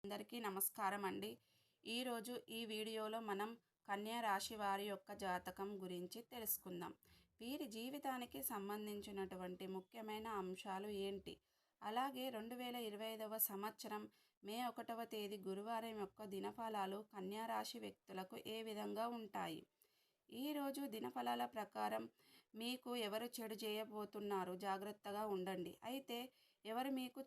అందరికీ నమస్కారం అండి. ఈరోజు ఈ వీడియోలో మనం కన్యా రాశి వారి యొక్క జాతకం గురించి తెలుసుకుందాం. వీరి జీవితానికి సంబంధించినటువంటి ముఖ్యమైన అంశాలు ఏంటి, అలాగే 2025వ సంవత్సరం మే 1వ తేదీ గురువారం యొక్క దినఫలాలు కన్యా రాశి వ్యక్తులకు ఏ విధంగా ఉంటాయి. ఈరోజు దినఫలాల ప్రకారం మీకు ఎవరు చెడు చేయబోతున్నారు, జాగ్రత్తగా ఉండండి. అయితే ఎవరు మీకు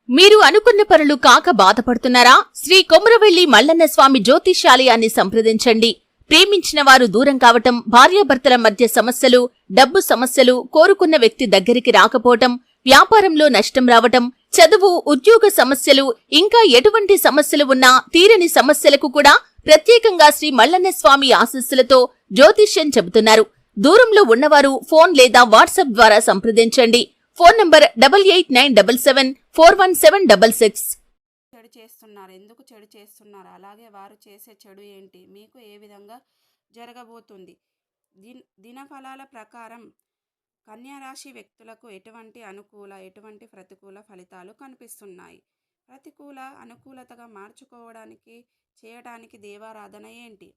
మీరు అనుకున్న పనులు కాక బాధపడుతున్నారా? శ్రీ కొమురవెల్లి మల్లన్న స్వామి జ్యోతిష్యాలయాన్ని సంప్రదించండి. ప్రేమించిన వారు దూరం కావటం, భార్యాభర్తల మధ్య సమస్యలు, డబ్బు సమస్యలు, కోరుకున్న వ్యక్తి దగ్గరికి రాకపోవటం, వ్యాపారంలో నష్టం రావటం, చదువు, ఉద్యోగ సమస్యలు, ఇంకా ఎటువంటి సమస్యలు ఉన్నా తీరని సమస్యలకు కూడా ప్రత్యేకంగా శ్రీ మల్లన్న స్వామి ఆశీస్సులతో జ్యోతిష్యం చెబుతున్నారు. దూరంలో ఉన్నవారు ఫోన్ లేదా వాట్సాప్ ద్వారా సంప్రదించండి. Phone number 8897741766. చెడు చేస్తున్నారు, ఎందుకు చెడు చేస్తున్నారు, అలాగే వారు చేసే చెడు ఏంటి, మీకు ఏ విధంగా జరగబోతుంది. దినఫలాల ప్రకారం కన్యా రాశి వ్యక్తులకు ఎటువంటి అనుకూల, ఎటువంటి ప్రతికూల ఫలితాలు కనిపిస్తున్నాయి. ప్రతికూల అనుకూలతగా మార్చుకోవడానికి చేయడానికి దేవారాధన ఏంటి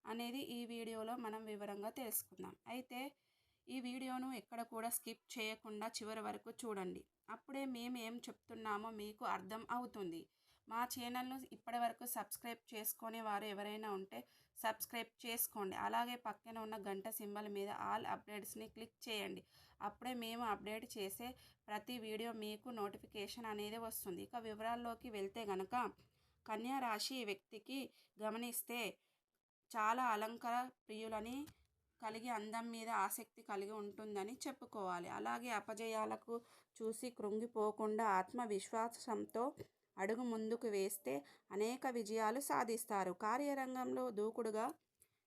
అనేది ఈ వీడియోలో మనం వివరంగా తెలుసుకుందాం. అయితే ఈ వీడియోను ఎక్కడ కూడా స్కిప్ చేయకుండా చివరి వరకు చూడండి. అప్పుడే మేము ఏం చెప్తున్నామో మీకు అర్థం అవుతుంది. మా ఛానల్ను ఇప్పటి వరకు సబ్స్క్రైబ్ చేసుకునే వారు ఎవరైనా ఉంటే సబ్స్క్రైబ్ చేసుకోండి. అలాగే పక్కన ఉన్న గంట సింబల్ మీద ఆల్ అప్డేట్స్ని క్లిక్ చేయండి. అప్పుడే మేము అప్డేట్ చేసే ప్రతి వీడియో మీకు నోటిఫికేషన్ అనేది వస్తుంది. ఇక వివరాల్లోకి వెళ్తే గనక కన్యా రాశి వ్యక్తికి గమనిస్తే చాలా అలంకార ప్రియులని కలిగి అందం మీద ఆసక్తి కలిగి ఉంటుందని చెప్పుకోవాలి. అలాగే అపజయాలకు చూసి కృంగిపోకుండా ఆత్మవిశ్వాసంతో అడుగు ముందుకు వేస్తే అనేక విజయాలు సాధిస్తారు. కార్యరంగంలో దూకుడుగా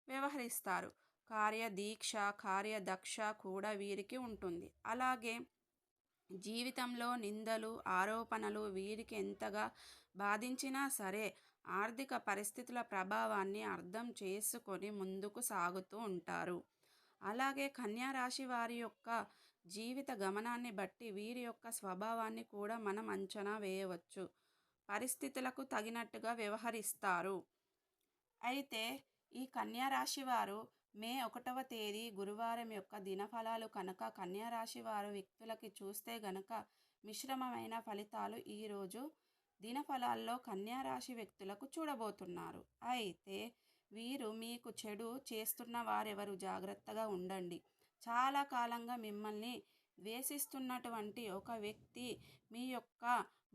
వ్యవహరిస్తారు. కార్యదీక్ష, కార్యదక్ష కూడా వీరికి ఉంటుంది. అలాగే జీవితంలో నిందలు, ఆరోపణలు వీరికి ఎంతగా బాధించినా సరే ఆర్థిక పరిస్థితుల ప్రభావాన్ని అర్థం చేసుకొని ముందుకు సాగుతూ ఉంటారు. అలాగే కన్యా రాశి వారి యొక్క జీవిత గమనాన్ని బట్టి వీరి యొక్క స్వభావాన్ని కూడా మనం అంచనా వేయవచ్చు. పరిస్థితులకు తగినట్టుగా వ్యవహరిస్తారు. అయితే ఈ కన్యా రాశి వారు మే 1వ తేదీ గురువారం యొక్క దినఫలాలు కనుక కన్యా రాశి వారు వ్యక్తులకి చూస్తే గనక మిశ్రమమైన ఫలితాలు ఈరోజు దినఫలాల్లో కన్యా రాశి వ్యక్తులకు చూడబోతున్నారు. అయితే వీరు మీకు చెడు చేస్తున్న వారెవరు, జాగ్రత్తగా ఉండండి. చాలా కాలంగా మిమ్మల్ని ద్వేషిస్తున్నటువంటి ఒక వ్యక్తి మీ యొక్క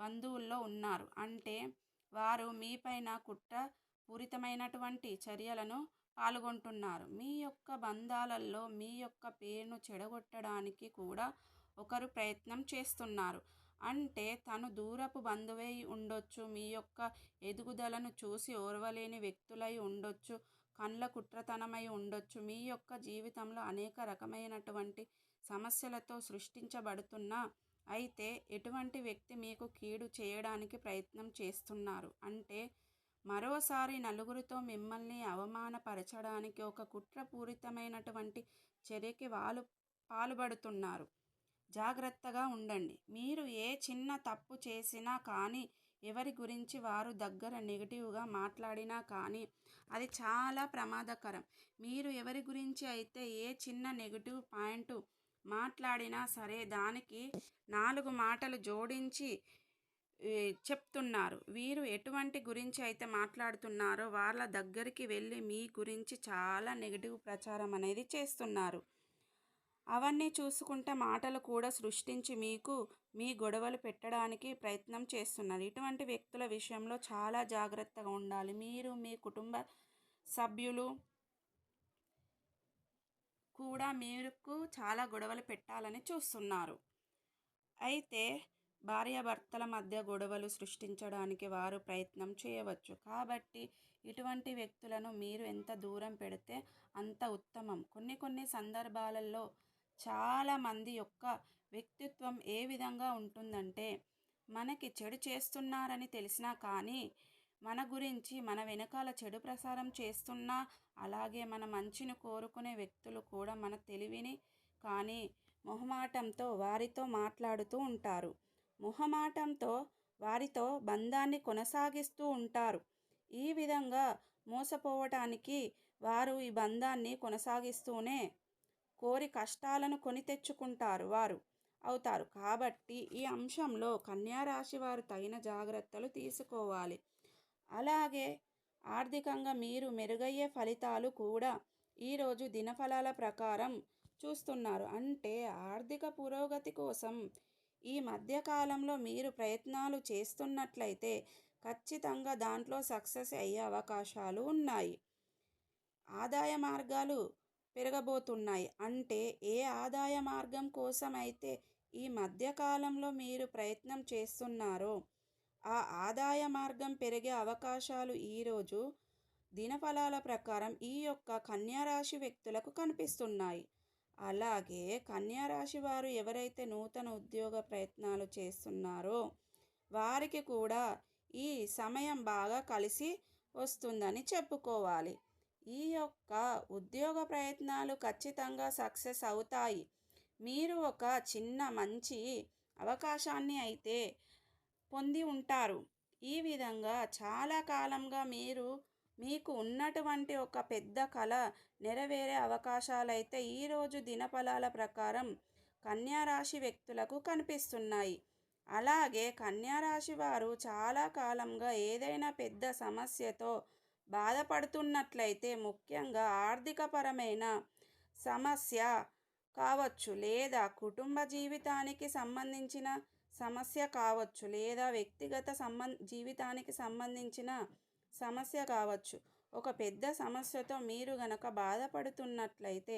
బంధువుల్లో ఉన్నారు. అంటే వారు మీపైన కుట్ర పూరితమైనటువంటి చర్యలను పాల్గొంటున్నారు. మీ యొక్క బంధాలలో మీ యొక్క పేరును చెడగొట్టడానికి కూడా ఒకరు ప్రయత్నం చేస్తున్నారు. అంటే తను దూరపు బంధువై ఉండొచ్చు, మీ యొక్క ఎదుగుదలను చూసి ఓర్వలేని వ్యక్తులై ఉండొచ్చు, కండ్ల కుట్రతనమై ఉండొచ్చు. మీ యొక్క జీవితంలో అనేక రకమైనటువంటి సమస్యలతో సృష్టించబడుతున్న అయితే ఎటువంటి వ్యక్తి మీకు కీడు చేయడానికి ప్రయత్నం చేస్తున్నారు. అంటే మరోసారి నలుగురితో మిమ్మల్ని అవమానపరచడానికి ఒక కుట్రపూరితమైనటువంటి చర్యకి వాళ్ళు పాల్పడుతున్నారు. జాగ్రత్తగా ఉండండి. మీరు ఏ చిన్న తప్పు చేసినా కానీ, ఎవరి గురించి వారు దగ్గర నెగిటివ్గా మాట్లాడినా కానీ అది చాలా ప్రమాదకరం. మీరు ఎవరి గురించి అయితే ఏ చిన్న నెగిటివ్ పాయింట్ మాట్లాడినా సరే దానికి 4 మాటలు జోడించి చెప్తున్నారు. వీరు ఎటువంటి గురించి అయితే మాట్లాడుతున్నారో వాళ్ళ దగ్గరికి వెళ్ళి మీ గురించి చాలా నెగిటివ్ ప్రచారం అనేది చేస్తున్నారు. అవన్నీ చూసుకుంటే మాటలు కూడా సృష్టించి మీకు మీ గొడవలు పెట్టడానికి ప్రయత్నం చేస్తున్నారు. ఇటువంటి వ్యక్తుల విషయంలో చాలా జాగ్రత్తగా ఉండాలి. మీరు మీ కుటుంబ సభ్యులు కూడా మీకు చాలా గొడవలు పెట్టాలని చూస్తున్నారు. అయితే భార్యాభర్తల మధ్య గొడవలు సృష్టించడానికి వారు ప్రయత్నం చేయవచ్చు. కాబట్టి ఇటువంటి వ్యక్తులను మీరు ఎంత దూరం పెడితే అంత ఉత్తమం. కొన్ని సందర్భాలలో చాలామంది యొక్క వ్యక్తిత్వం ఏ విధంగా ఉంటుందంటే మనకి చెడు చేస్తున్నారని తెలిసినా కానీ మన గురించి మన వెనకాల చెడు ప్రసారం చేస్తున్నా, అలాగే మన మంచిని కోరుకునే వ్యక్తులు కూడా మన తెలివిని కానీ మొహమాటంతో వారితో మాట్లాడుతూ ఉంటారు. మొహమాటంతో వారితో బంధాన్ని కొనసాగిస్తూ ఉంటారు. ఈ విధంగా మోసపోవటానికి వారు ఈ బంధాన్ని కొనసాగిస్తూనే కోరి కష్టాలను కొని తెచ్చుకుంటారు వారు అవుతారు. కాబట్టి ఈ అంశంలో కన్యా రాశి వారు తగిన జాగ్రత్తలు తీసుకోవాలి. అలాగే ఆర్థికంగా మీరు మెరుగయ్యే ఫలితాలు కూడా ఈరోజు దినఫలాల ప్రకారం చూస్తున్నారు. అంటే ఆర్థిక పురోగతి కోసం ఈ మధ్యకాలంలో మీరు ప్రయత్నాలు చేస్తున్నట్లయితే ఖచ్చితంగా దాంట్లో సక్సెస్ అయ్యే అవకాశాలు ఉన్నాయి. ఆదాయ మార్గాలు పెరగబోతున్నాయి. అంటే ఏ ఆదాయ మార్గం కోసం అయితే ఈ మధ్యకాలంలో మీరు ప్రయత్నం చేస్తున్నారో ఆ ఆదాయ మార్గం పెరిగే అవకాశాలు ఈరోజు దినఫలాల ప్రకారం ఈ యొక్క కన్యా రాశి వ్యక్తులకు కనిపిస్తున్నాయి. అలాగే కన్యా రాశి వారు ఎవరైతే నూతన ఉద్యోగ ప్రయత్నాలు చేస్తున్నారో వారికి కూడా ఈ సమయం బాగా కలిసి వస్తుందని చెప్పుకోవాలి. ఈ యొక్క ఉద్యోగ ప్రయత్నాలు ఖచ్చితంగా సక్సెస్ అవుతాయి. మీరు ఒక చిన్న మంచి అవకాశాన్ని అయితే పొంది ఉంటారు. ఈ విధంగా చాలా కాలంగా మీకు ఉన్నటువంటి ఒక పెద్ద కళ నెరవేరే అవకాశాలైతే ఈరోజు దినఫలాల ప్రకారం కన్యా రాశి వ్యక్తులకు కనిపిస్తున్నాయి. అలాగే కన్యా రాశి వారు చాలా కాలంగా ఏదైనా పెద్ద సమస్యతో బాధపడుతున్నట్లయితే ముఖ్యంగా ఆర్థికపరమైన సమస్య కావచ్చు, లేదా కుటుంబ జీవితానికి సంబంధించిన సమస్య కావచ్చు, లేదా వ్యక్తిగత జీవితానికి సంబంధించిన సమస్య కావచ్చు. ఒక పెద్ద సమస్యతో మీరు గనక బాధపడుతున్నట్లయితే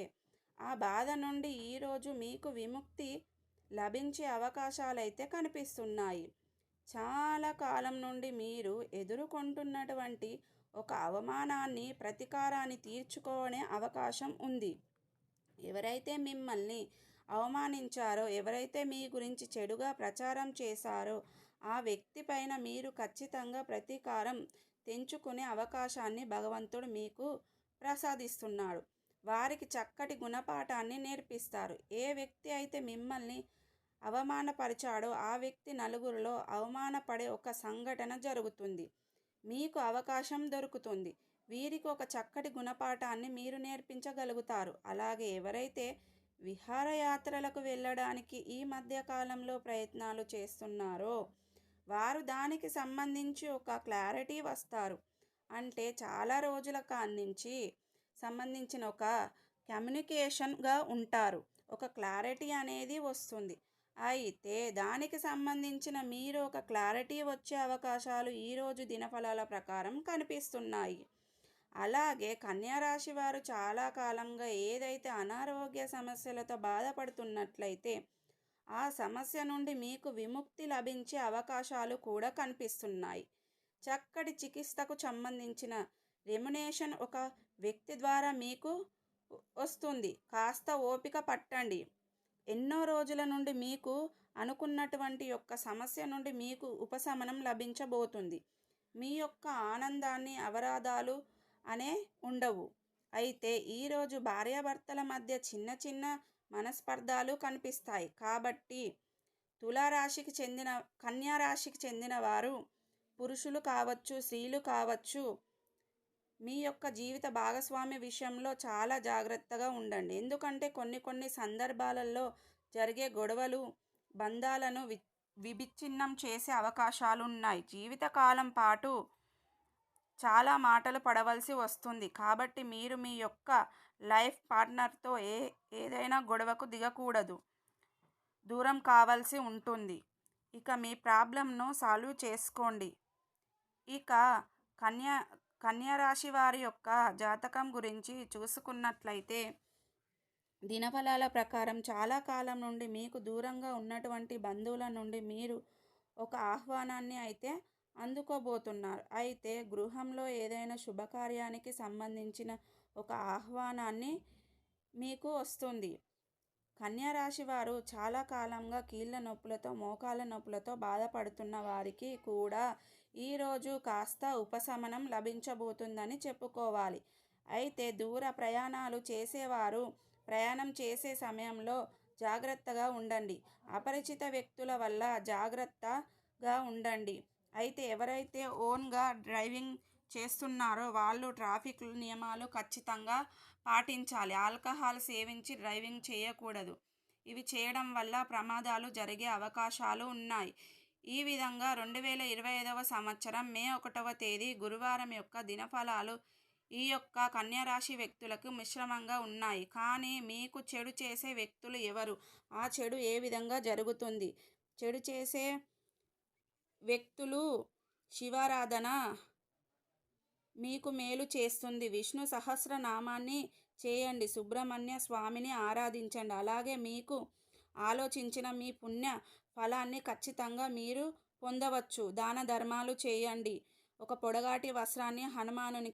ఆ బాధ నుండి ఈరోజు మీకు విముక్తి లభించే అవకాశాలైతే కనిపిస్తున్నాయి. చాలా కాలం నుండి మీరు ఎదుర్కొంటున్నటువంటి ఒక అవమానాన్ని ప్రతీకారాన్ని తీర్చుకునే అవకాశం ఉంది. ఎవరైతే మిమ్మల్ని అవమానించారో, ఎవరైతే మీ గురించి చెడుగా ప్రచారం చేశారో ఆ వ్యక్తి పైన మీరు ఖచ్చితంగా ప్రతీకారం తెంచుకునే అవకాశాన్ని భగవంతుడు మీకు ప్రసాదిస్తున్నాడు. వారికి చక్కటి గుణపాఠాన్ని నేర్పిస్తారు. ఏ వ్యక్తి అయితే మిమ్మల్ని అవమానపరిచాడో ఆ వ్యక్తి నలుగురిలో అవమానపడే ఒక సంఘటన జరుగుతుంది. మీకు అవకాశం దొరుకుతుంది. వీరికి ఒక చక్కటి గుణపాఠాన్ని మీరు నేర్పించగలుగుతారు. అలాగే ఎవరైతే విహారయాత్రలకు వెళ్ళడానికి ఈ మధ్యకాలంలో ప్రయత్నాలు చేస్తున్నారో వారు దానికి సంబంధించి ఒక క్లారిటీ వస్తారు. అంటే చాలా రోజుల కాన్నించి సంబంధించిన ఒక కమ్యూనికేషన్గా ఉంటారు. ఒక క్లారిటీ అనేది వస్తుంది. అయితే దానికి సంబంధించిన మీరు ఒక క్లారిటీ వచ్చే అవకాశాలు ఈరోజు దినఫలాల ప్రకారం కనిపిస్తున్నాయి. అలాగే కన్యా రాశి వారు చాలా కాలంగా ఏదైతే అనారోగ్య సమస్యలతో బాధపడుతున్నట్లయితే ఆ సమస్య నుండి మీకు విముక్తి లభించే అవకాశాలు కూడా కనిపిస్తున్నాయి. చక్కటి చికిత్సకు సంబంధించిన రెమ్యునేషన్ ఒక వ్యక్తి ద్వారా మీకు వస్తుంది. కాస్త ఓపిక పట్టండి. ఎన్నో రోజుల నుండి మీకు అనుకున్నటువంటి యొక్క సమస్య నుండి మీకు ఉపశమనం లభించబోతుంది. మీ యొక్క ఆనందాన్ని అవరాధాలు అనే ఉండవు. అయితే ఈరోజు భార్యాభర్తల మధ్య చిన్న చిన్న మనస్పర్ధాలు కనిపిస్తాయి. కాబట్టి తులారాశికి చెందిన కన్యా రాశికి చెందిన వారు పురుషులు కావచ్చు, స్త్రీలు కావచ్చు, మీ యొక్క జీవిత భాగస్వామి విషయంలో చాలా జాగ్రత్తగా ఉండండి. ఎందుకంటే కొన్ని సందర్భాలలో జరిగే గొడవలు బంధాలను విభిన్నం చేసే అవకాశాలు ఉన్నాయి. జీవితకాలం పాటు చాలా మాటలు పడవలసి వస్తుంది. కాబట్టి మీరు మీ యొక్క లైఫ్ పార్ట్నర్తో ఏదైనా గొడవకు దిగకూడదు, దూరం కావాల్సి ఉంటుంది. ఇక మీ ప్రాబ్లంను సాల్వ్ చేసుకోండి. ఇక కన్యా రాశి వారి యొక్క జాతకం గురించి చూసుకున్నట్లయితే దినఫలాల ప్రకారం చాలా కాలం నుండి మీకు దూరంగా ఉన్నటువంటి బంధువుల నుండి మీరు ఒక ఆహ్వానాన్ని అయితే అందుకోబోతున్నారు. అయితే గృహంలో ఏదైనా శుభకార్యానికి సంబంధించిన ఒక ఆహ్వానాన్ని మీకు వస్తుంది. కన్యా రాశి వారు చాలా కాలంగా కీళ్ళ నొప్పులతో, మోకాళ్ళ నొప్పులతో బాధపడుతున్న వారికి కూడా ఈరోజు కాస్త ఉపశమనం లభించబోతుందని చెప్పుకోవాలి. అయితే దూర ప్రయాణాలు చేసేవారు ప్రయాణం చేసే సమయంలో జాగ్రత్తగా ఉండండి. అపరిచిత వ్యక్తుల వల్ల జాగ్రత్త గా ఉండండి. అయితే ఎవరైతే ఓన్గా డ్రైవింగ్ చేస్తున్నారో వాళ్ళు ట్రాఫిక్ నియమాలు ఖచ్చితంగా పాటించాలి. ఆల్కహాల్ సేవించి డ్రైవింగ్ చేయకూడదు. ఇవి చేయడం వల్ల ప్రమాదాలు జరిగే అవకాశాలు ఉన్నాయి. ఈ విధంగా 2025వ సంవత్సరం మే 1వ తేదీ గురువారం యొక్క దినఫలాలు ఈ యొక్క కన్యరాశి వ్యక్తులకు మిశ్రమంగా ఉన్నాయి. కానీ మీకు చెడు చేసే వ్యక్తులు ఎవరు? ఆ చెడు ఏ విధంగా జరుగుతుంది? చెడు చేసే వ్యక్తులు శివారాధన మీకు మేలు చేస్తుంది. విష్ణు సహస్రనామాన్ని చేయండి. సుబ్రహ్మణ్య స్వామిని ఆరాధించండి. అలాగే మీకు ఆలోచించిన మీ పుణ్య ఫలాన్ని ఖచ్చితంగా మీరు పొందవచ్చు. దాన ధర్మాలు చేయండి. ఒక పొడగాటి వస్త్రాన్ని హనుమానునికి